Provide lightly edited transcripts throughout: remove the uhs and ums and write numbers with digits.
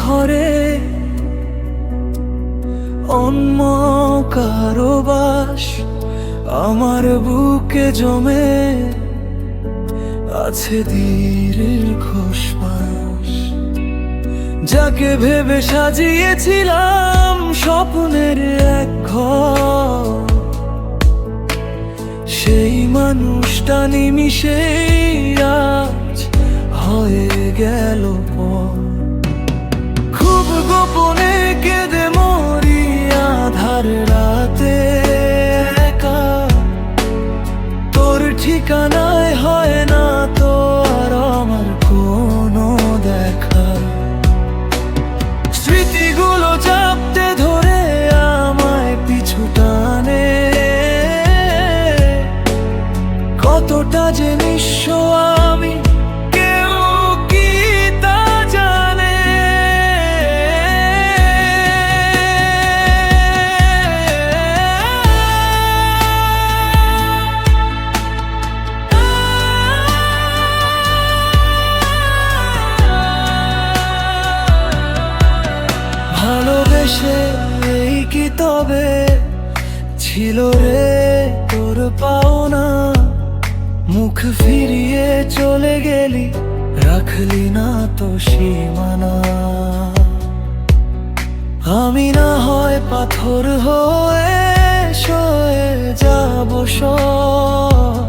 ঘরে অন্য কারো বাস, আমার বুকে জমে আছে দীর্ঘশ্বাস। যাকে ভেবে সাজিয়েছিলাম স্বপ্নের এক ঘর, সেই মানুষটা নিমিষেই আজ হয়ে গেল পর। খুব গোপনে কেঁদে মরি আধার রাতে একা, তোর ঠিকানায় হয় না তো আর আমার কোনো দেখা। স্মৃতিগুলো চাপতে ধরে আমায় পিছু টানে, কতটা যে নিঃস্ব আমি কেউ কি তা জানে। ভালোবেসে এই কি তবে ছিল রে তোর পাওনা? মুখ ফিরিয়ে চলে গেলি, রাখলি না তো সীমানা। আমি না হয় পাথর হয়ে সয়ে যাব সব,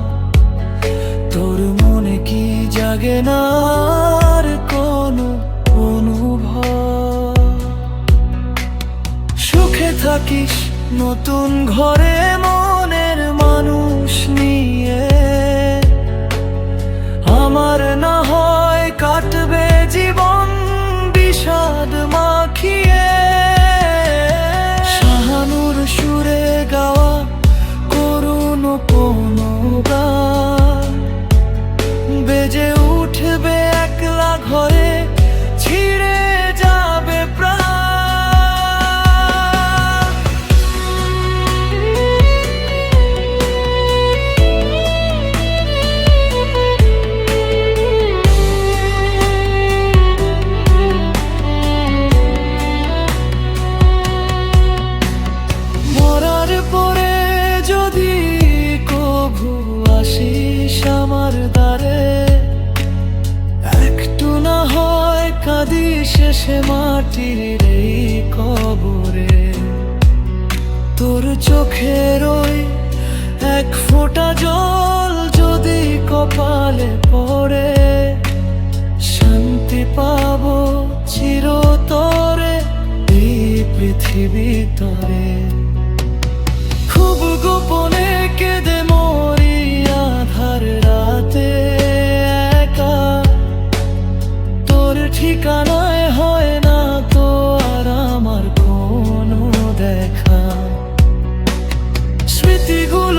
তোর মনে কি জাগে না আর কোনো অনুভব? সুখে থাকিস নতুন ঘরে মনের মানুষ নিয়ে, আমার না হয় কাটবে জীবন বিষাদ মাখিয়ে। শাহানুর সুরে গাওয়া করুণ কোনো গান বেজে উঠবে একলা ঘরে, ছিঁড়ে যাবে প্রাণ। আমার দ্বারে একটু না হয় কাঁদি শেষে মাটির এই কবরে। তোর চোখের ওই এক ফোঁটা জল যদি কপালে পড়ে, শান্তি পাবো চিরতরে এই পৃথিবী তরে। খুব গোপনে কেঁদে মরি আধার রাতে একা, তোর ঠিকানায় হয় না তো আর আমার কোনো দেখা। স্মৃতিগুলো